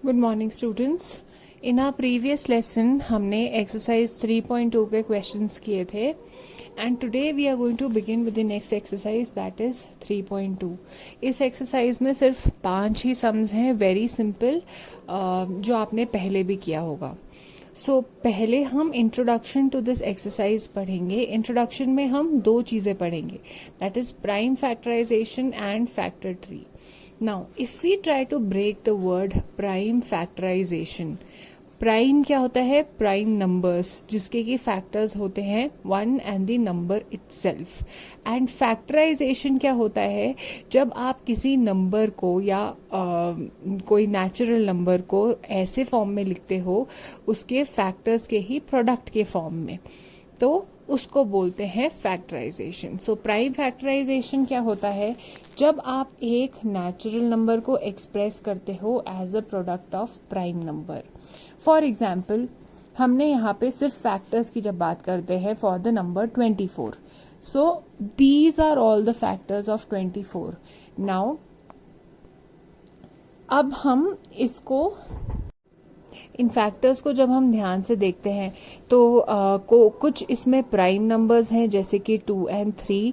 Good morning students. In our previous lesson हमने exercise 3.2 के questions किए थे and today we are going to begin with the next exercise that is 3.2। इस exercise में सिर्फ 5 ही सम्स हैं, वेरी सिंपल, जो आपने पहले भी किया होगा। सो पहले हम इंट्रोडक्शन टू दिस एक्सरसाइज पढ़ेंगे। इंट्रोडक्शन में हम 2 चीज़ें पढ़ेंगे, that is prime factorisation and factor tree. Now, if we try to break the word prime factorization, prime क्या होता है? प्राइम नंबर्स जिसके कि फैक्टर्स होते हैं 1 and the number itself. And factorisation क्या होता है? जब आप किसी नंबर को या कोई नेचुरल नंबर को ऐसे फॉर्म में लिखते हो उसके फैक्टर्स के ही प्रोडक्ट के फॉर्म में, तो उसको बोलते हैं फैक्टराइजेशन। सो प्राइम फैक्टराइजेशन क्या होता है? जब आप एक नेचुरल नंबर को एक्सप्रेस करते हो as a product of prime number. For example, हमने यहाँ पे सिर्फ फैक्टर्स की जब बात करते हैं for the number 24, so these are all the factors of 24। Now अब हम इसको इन फैक्टर्स को जब हम ध्यान से देखते हैं तो कुछ इसमें प्राइम नंबर्स हैं जैसे कि 2 एंड 3,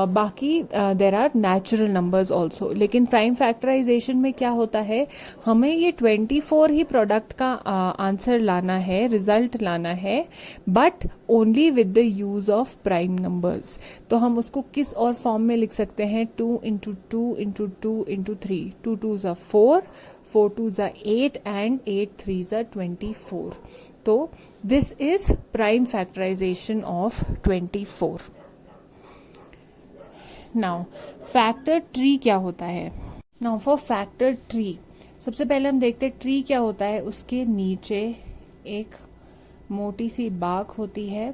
बाकी there are natural numbers also. लेकिन प्राइम फैक्टराइजेशन में क्या होता है, हमें ये 24 ही प्रोडक्ट का आंसर लाना है, रिजल्ट लाना है, but only with the use of prime numbers. तो हम उसको किस और फॉर्म में लिख सकते हैं? 2 into 2 into 2 into 3, 2 2s are 4, 4 2s are 8 and 8 3s are 24. तो this is prime factorization of 24. Now factor tree क्या होता है? Now for factor tree, सबसे पहले हम देखते हैं ट्री क्या होता है। उसके नीचे एक मोटी सी बाक होती है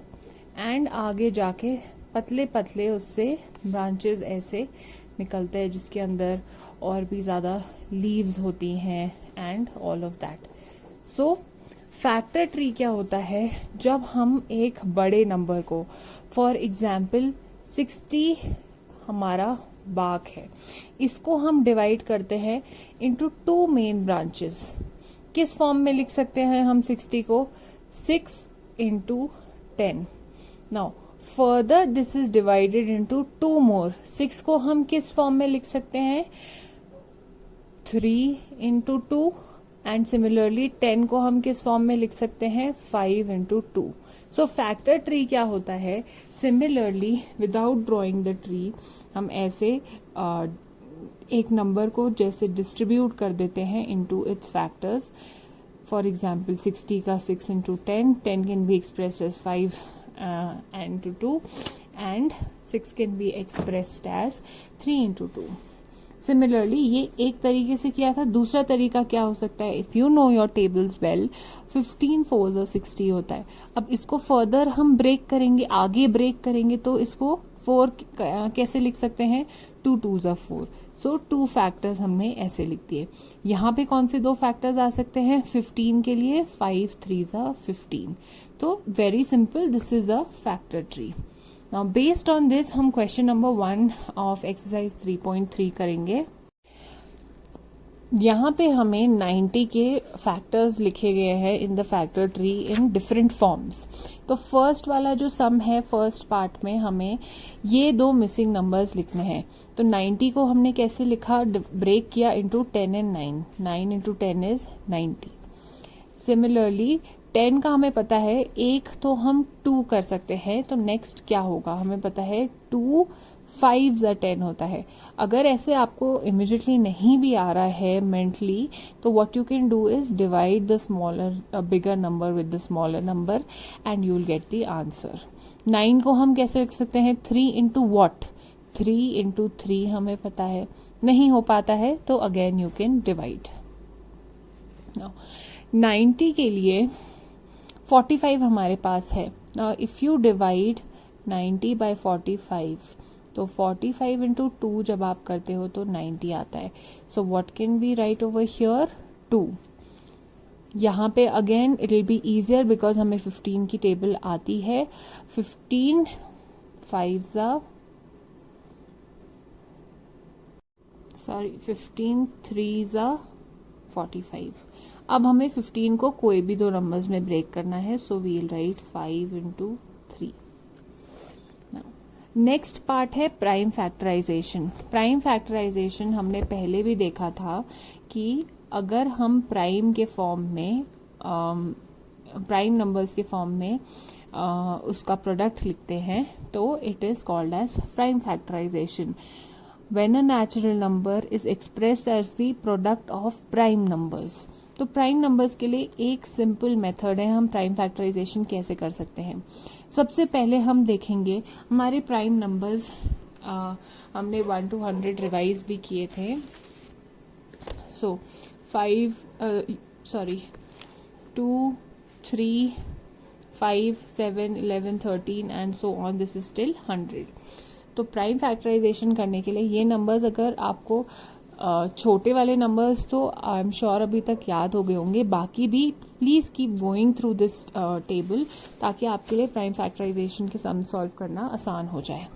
एंड आगे जाके पतले पतले उससे ब्रांचेस ऐसे निकलते हैं जिसके अंदर और भी ज़्यादा लीव्स होती हैं and all of that. So factor tree क्या होता है? जब हम एक बड़े नंबर को, फॉर एग्जाम्पल 60 हमारा बाग है, इसको हम डिवाइड करते हैं इनटू 2 मेन ब्रांचेस। किस फॉर्म में लिख सकते हैं हम 60 को? 6 into 10। Now further this is divided into 2 मोर। 6 को हम किस फॉर्म में लिख सकते हैं? 3 इंटू 2। एंड सिमिलरली 10 को हम किस फॉर्म में लिख सकते हैं? 5 इंटू 2। सो फैक्टर ट्री क्या होता है? Similarly without drawing the tree हम ऐसे एक नंबर को जैसे डिस्ट्रीब्यूट कर देते हैं into its factors. For example 60 का 6 into 10, 10 can be expressed as 5 into 2 and 6 can be expressed as 3 into 2. Similarly ये एक तरीके से किया था। दूसरा तरीका क्या हो सकता है? If you know your tables well, 15 4s are 60 होता है। अब इसको फर्दर हम ब्रेक करेंगे, आगे ब्रेक करेंगे, तो इसको 4 कैसे लिख सकते हैं? 2 2s are 4। सो 2 फैक्टर्स हमने ऐसे लिख दिए। यहाँ पे कौन से 2 फैक्टर्स आ सकते हैं 15 के लिए? 5 3s are 15। तो very simple, this is a factor tree. Now based on this हम क्वेश्चन नंबर 1 ऑफ एक्सरसाइज 3.3 करेंगे। यहाँ पे हमें 90 के फैक्टर्स लिखे गए हैं in the factor tree in different forms. तो फर्स्ट वाला जो सम है, फर्स्ट पार्ट में हमें ये 2 मिसिंग नंबर्स लिखने हैं। तो 90 को हमने कैसे लिखा? ब्रेक किया into 10 and 9। 9 into 10 is 90। Similarly 10 का हमें पता है, एक तो हम 2 कर सकते हैं, तो नेक्स्ट क्या होगा? हमें पता है 2 5s are 10 होता है। अगर ऐसे आपको इमिजिएटली नहीं भी आ रहा है मेंटली, तो what you can do is divide the smaller bigger number with the smaller number and you will get the answer. 9 को हम कैसे लिख सकते हैं? 3 इंटू वॉट? 3 इंटू 3 हमें पता है। नहीं हो पाता है तो अगेन यू कैन डिवाइड। 90 के लिए 45 हमारे पास है। Now if you divide 90 by 45, तो 45 इंटू 2 जब आप करते हो तो 90 आता है। So what can be right over here? 2। यहाँ पे again it will be easier because हमें 15 की टेबल आती है। 15 5s are 15 3s are 45. अब हमें 15 को कोई भी दो नंबर्स में ब्रेक करना है, so we'll write 5 into 3. Next part है प्राइम फैक्टराइजेशन. प्राइम फैक्टराइजेशन हमने पहले भी देखा था कि अगर हम प्राइम के फॉर्म में प्राइम नंबर्स के फॉर्म में उसका प्रोडक्ट लिखते हैं तो it is called as prime factorization. When a natural number is expressed as the product of prime numbers. तो प्राइम नंबर्स के लिए एक सिंपल मेथड है हम प्राइम फैक्टराइजेशन कैसे कर सकते हैं. सबसे पहले हम देखेंगे हमारे प्राइम नंबर्स, हमने 1 to 100 रिवाइज भी किए थे. सो 2, 3, 5, 7, 11, 13 and so on, this is till 100. तो प्राइम फैक्टराइजेशन करने के लिए ये नंबर्स अगर आपको छोटे वाले नंबर्स तो आई एम श्योर अभी तक याद हो गए होंगे, बाकी भी please keep going through this table ताकि आपके लिए प्राइम फैक्टराइजेशन के सम सॉल्व करना आसान हो जाए.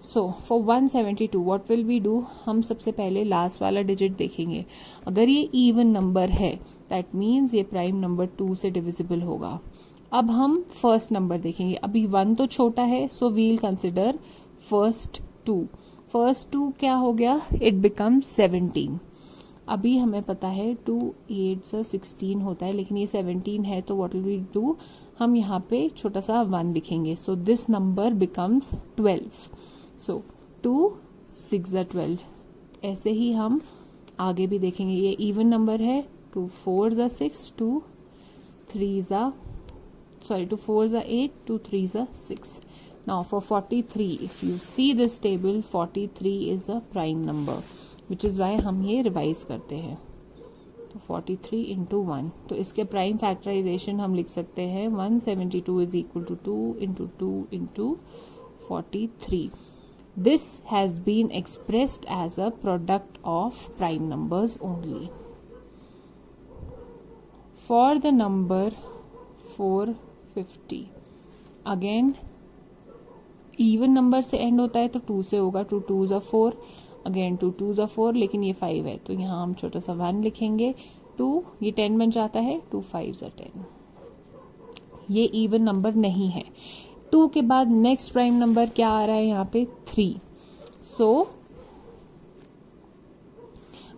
So for 172 what will we do, हम सबसे पहले लास्ट वाला डिजिट देखेंगे. अगर ये इवन नंबर है दैट मीन्स ये प्राइम नंबर 2 से डिविजिबल होगा. अब हम फर्स्ट नंबर देखेंगे. अभी 1 तो छोटा है, so we'll consider first 2. First 2 क्या हो गया, इट बिकम्स 17. अभी हमें पता है 2 8 से 16 होता है, लेकिन ये 17 है, तो व्हाट विल वी डू, हम यहाँ पे छोटा सा 1 लिखेंगे. So this number becomes 12. सो 2 6 12. ऐसे ही हम आगे भी देखेंगे. ये इवन नंबर है. 2 4 6, 2 4 8, 2 3 6. Now for 43, if you see this table, 43 is a prime number, which is why हम ये रिवाइज करते हैं. तो 43 into 1. तो इसके प्राइम फैक्टराइजेशन हम लिख सकते हैं 172 is equal to 2 into 2 into 43. This has been expressed as a product of prime numbers only. For the number 450, again even number से एंड होता है तो 2 से होगा. 2 2s are 4, again 2 2s are 4, लेकिन ये 5 है तो यहाँ हम छोटा सा 1 लिखेंगे. 2 ये 10 बन जाता है. 2 5s are 10. ये इवन नंबर नहीं है. 2 के बाद नेक्स्ट प्राइम नंबर क्या आ रहा है यहाँ पे, 3. सो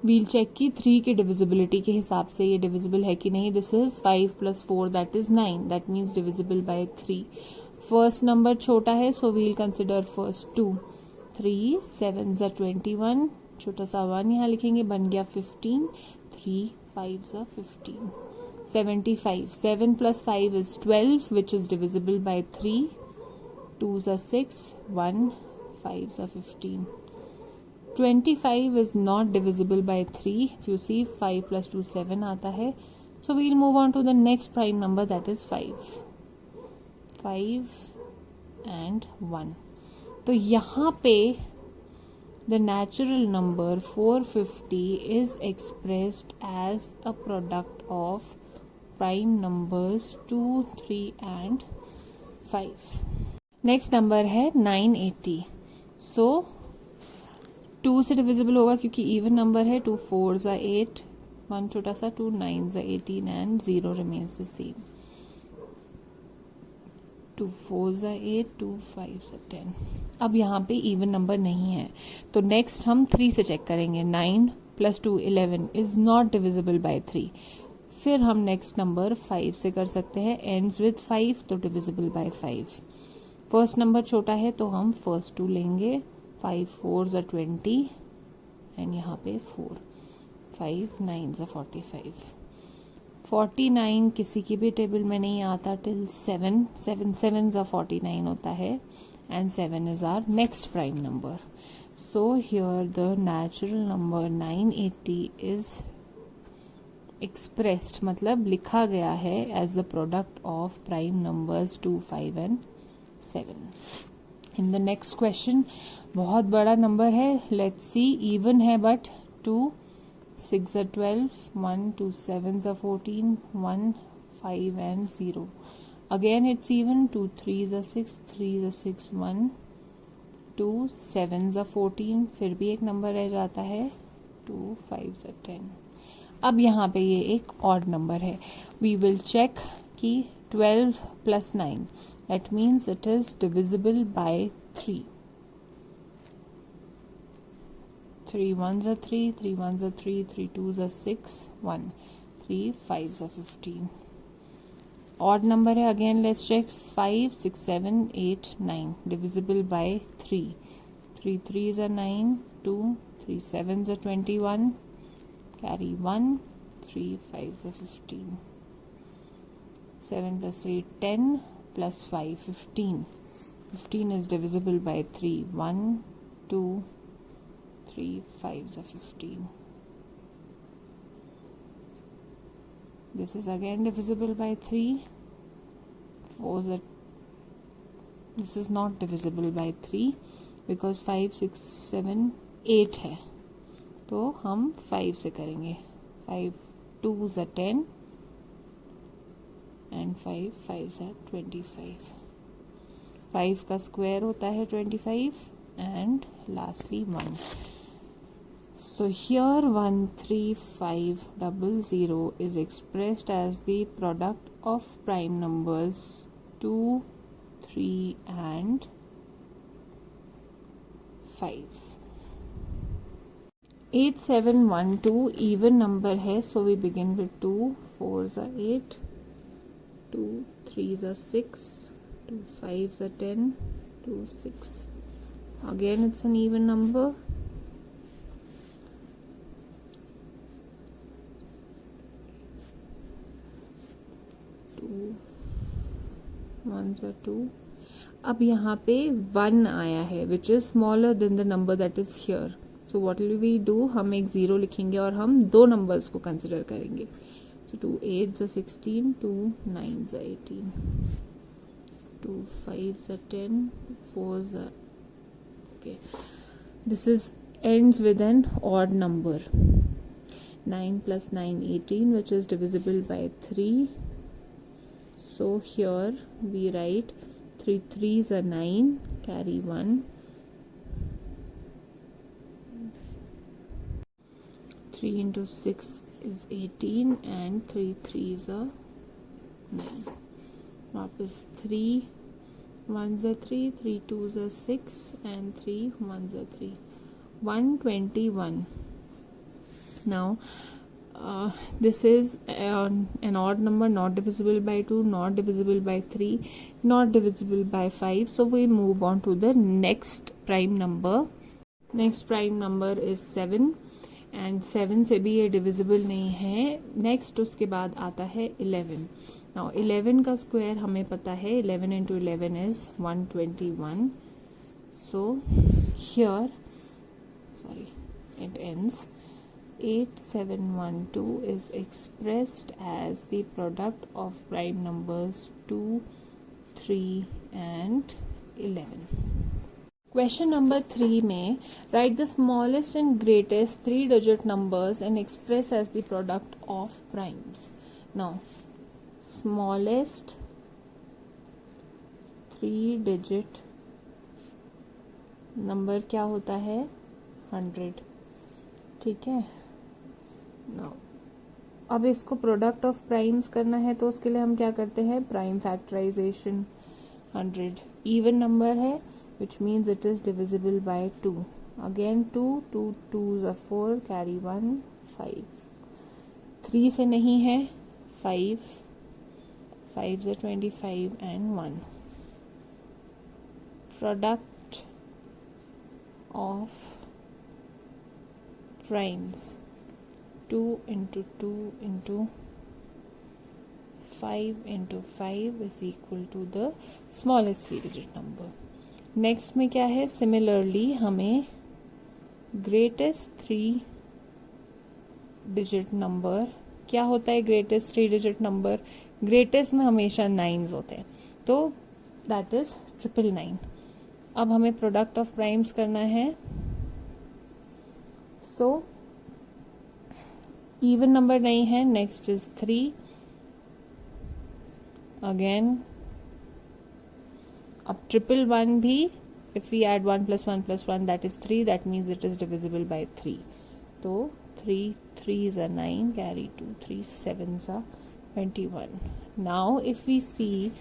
वील चेक की 3 की डिविजिबिलिटी के हिसाब से ये डिविजिबल है कि नहीं. This is 5 + 4 that is 9. That means divisible by 3. First number छोटा है, so we'll consider first 2. 3 7s are 21, छोटा सा 1 यहाँ लिखेंगे, बन गया 15. 3 5s are 15. 75, 7 + 5 is 12, which is divisible by 3. 2s are 6, 1 5s are 15. 25 is not divisible by 3. If you see 5 + 2 7 आता है. So we'll move on to the next prime number, that is 5. 5 and 1. तो यहाँ पे the natural number 450 is expressed as a product of prime numbers 2, 3 and 5. Next number है 980. So 2 से divisible होगा क्योंकि even number है. 2 4s are 8, 1 छोटा सा, 2 9s are 18 and 0 remains the same. 2 4s are 8, 2 5s are 10. अब यहाँ पे इवन नंबर नहीं है तो नेक्स्ट हम 3 से चेक करेंगे. 9 + 2 11 इज नॉट डिविजिबल बाय 3. फिर हम नेक्स्ट नंबर 5 से कर सकते हैं. एंड्स विद 5 तो डिविजिबल बाय 5. फर्स्ट नंबर छोटा है तो हम फर्स्ट 2 लेंगे. 5 4s are 20 एंड यहाँ पे 4. 5 9s are 45. 49 किसी की भी टेबल में नहीं आता टिल 7. 7 7s are 49 होता है and 7 is our next prime number. So here the natural number 980 is expressed, मतलब लिखा गया है as a product of prime numbers 2, 5 and 7. In the next question, बहुत बड़ा नंबर है. Let's see, even है but 2 6 are 12, 1 2 7s are 14, 1 5 and 0. Again it's even. 2 3s are 6, 3s are 6, 1 2 7s are 14. फिर भी एक नंबर रह जाता है. 2 5s are 10. अब यहाँ पे ये एक ऑड नंबर है. वी विल चेक कि 12 plus 9, that means it is divisible by 3. 3 1s are 3, 3 1s are 3, 3 2s are 6, 1, 3 5s are 15. Odd number है, again let's check. 5 6 7 8 9 divisible by 3. 3 3s are 9, 2 3 7s are 21, carry 1, 3 5s are 15. 7 plus 8 10 plus 5 15. 15 is divisible by 3. 1 2 3 5s are 15. This is again divisible by 3. 4s are, this is not divisible by 3 because 5 6 7 8 है, तो हम 5 से करेंगे. 5 2s are 10 and 5 5s are 25. 5 का square होता है 25 and lastly 1. So here 13500 is expressed as the product of prime numbers 2, 3 and 5. 8712 even number है, so we begin with 2. 4s are 8, 2 3s are 6, 2 5s are 10, 2 6. Again it's an even number. 2 1s are 2. अब यहाँ पे 1 आया है which is smaller than the number that is here. So what will we do, हम एक 0 लिखेंगे और हम दो नंबर्स को कंसिडर करेंगे. सो 2 8s are 16, 2 9s are 18, 2 5s are 10, 4s are okay. This is ends with an odd number. 9 plus 9 18, which is divisible by 3. So here we write 3 3s are 9, carry 1. 3 into 6 is 18 and 3 3s are 9. वापस 3 1s are 3, 3 2s are 6 and 3 1s are 3. 121. Now this is an odd number, not divisible by 2, not divisible by 3, not divisible by 5. So we move on to the next prime number. Next prime number is 7 and 7 से भी ये divisible नहीं है. Next उसके बाद आता है 11. Now 11 का स्क्वायर हमें पता है, 11 into 11 is 121. So here, sorry, it ends. 8712 is expressed as the product of prime numbers 2, 3 and 11. Question number 3 में write the smallest and greatest 3-digit numbers and express as the product of primes. Now smallest 3-digit number क्या होता है, 100. ठीक है. Now, अब इसको product of primes करना है तो उसके लिए हम क्या करते हैं, प्राइम फैक्टराइजेशन. 100 इवन नंबर है which means it is divisible by 2. Again 2 2 2s are 4, carry 1, 5. 3 से नहीं है, 5 5s are 25 and 1. Product of primes 2 into 2 into 5 into 5 is equal to the smallest 3-digit number. Next में क्या है, similarly हमें greatest 3-digit number क्या होता है. greatest 3-digit number, greatest में हमेशा 9s होते हैं, तो that is 999. अब हमें प्रोडक्ट ऑफ प्राइम्स करना है. So even number नहीं है, next is 3. Again अब 111 भी, if we add 1 plus 1 plus 1 that is 3, that means it is divisible by 3. तो 3 3s are 9, carry 2 3 7s are 21. Now if we see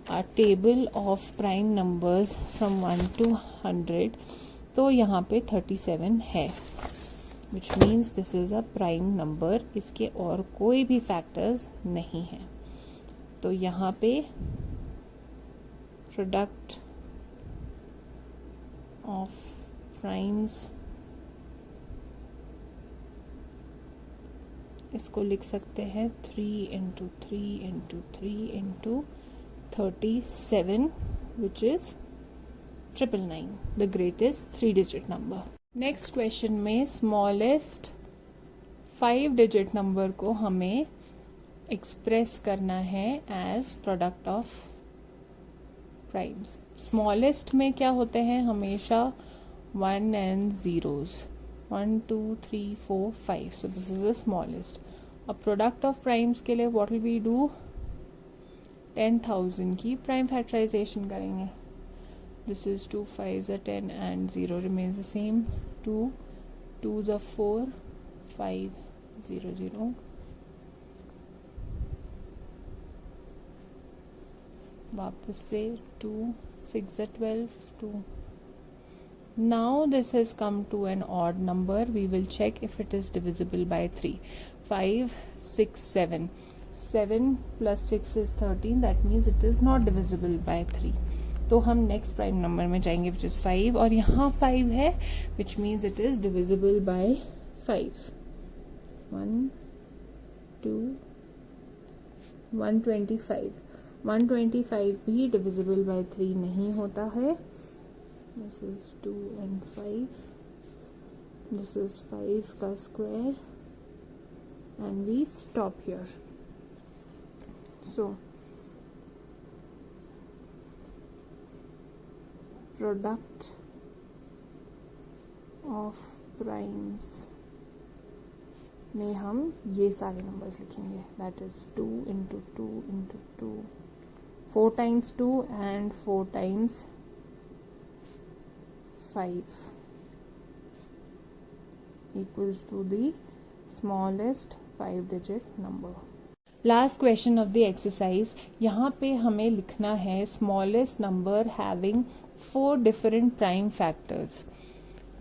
a table of prime numbers from 1 to 100, तो यहाँ पे 37 है, which means this is a prime number. इसके और कोई भी factors नहीं है. तो यहाँ पे product of primes, इसको लिख सकते हैं 3 into 3 into 3 into 37, which is 999, the greatest 3-digit number. Next question में स्मॉलेस्ट 5-digit नंबर को हमें एक्सप्रेस करना है as product of primes. Smallest में क्या होते हैं? हमेशा 1 and 0s, 1 2 3 4 5. So this is the smallest. अब प्रोडक्ट ऑफ प्राइम्स के लिए व्हाट विल वी डू? 10,000 की प्राइम फैक्टराइजेशन करेंगे. This is 2 5s are 10 and 0 remains the same. 2 2s are 4, 5 0 0. वापस से 2 6 are 12 2. Now this has come to an odd number. We will check if it is divisible by 3. 5 6 7. 7 plus 6 is 13. That means it is not divisible by 3. तो हम next prime number में जाएंगे which is 5, और यहाँ 5 है which means it is divisible by 5. 1 2 125. 125 भी divisible by 3 नहीं होता है. This is 2 and 5. This is 5 का square and we stop here. So product of primes में हम ये सारे नंबर्स लिखेंगे. That is 2 into 2 into 2, 4 times 2 and 4 times 5 equals to the smallest 5-digit number. Last question of the exercise. यहाँ पे हमें लिखना है smallest number having 4 different prime factors.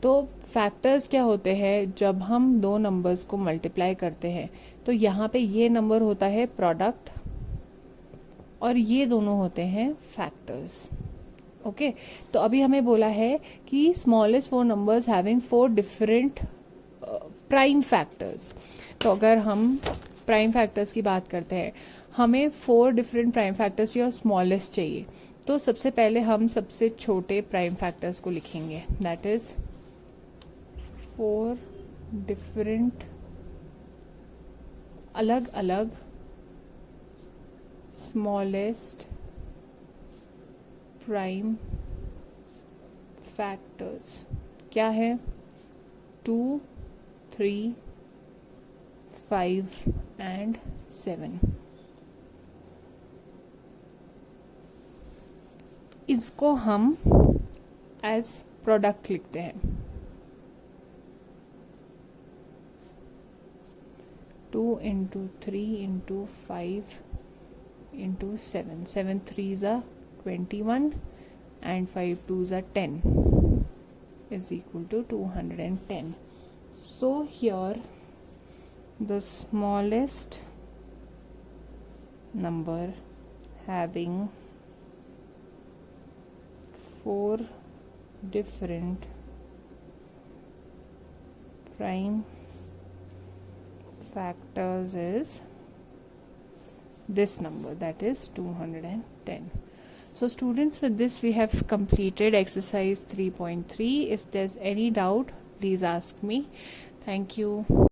तो फैक्टर्स क्या होते हैं? जब हम दो नंबर्स को मल्टीप्लाई करते हैं तो यहाँ पे ये नंबर होता है प्रोडक्ट और ये दोनों होते हैं फैक्टर्स. ओके, तो अभी हमें बोला है कि smallest 4 numbers having 4 different prime factors. तो अगर हम प्राइम फैक्टर्स की बात करते हैं, हमें 4 डिफरेंट प्राइम फैक्टर्स चाहिए और स्मॉलेस्ट चाहिए. तो सबसे पहले हम सबसे छोटे प्राइम फैक्टर्स को लिखेंगे. दैट इज 4 डिफरेंट अलग अलग स्मॉलेस्ट प्राइम फैक्टर्स. क्या है? 2 3 5 and 7. इसको हम एज प्रोडक्ट लिखते हैं. 2 into 3 into 5 into 7. 7 3s are 21 and 5 2s are 10 is equal to 210. So here the smallest number having 4 different prime factors is this number, that is 210. So students, with this we have completed exercise 3.3. If there's any doubt, please ask me. Thank you.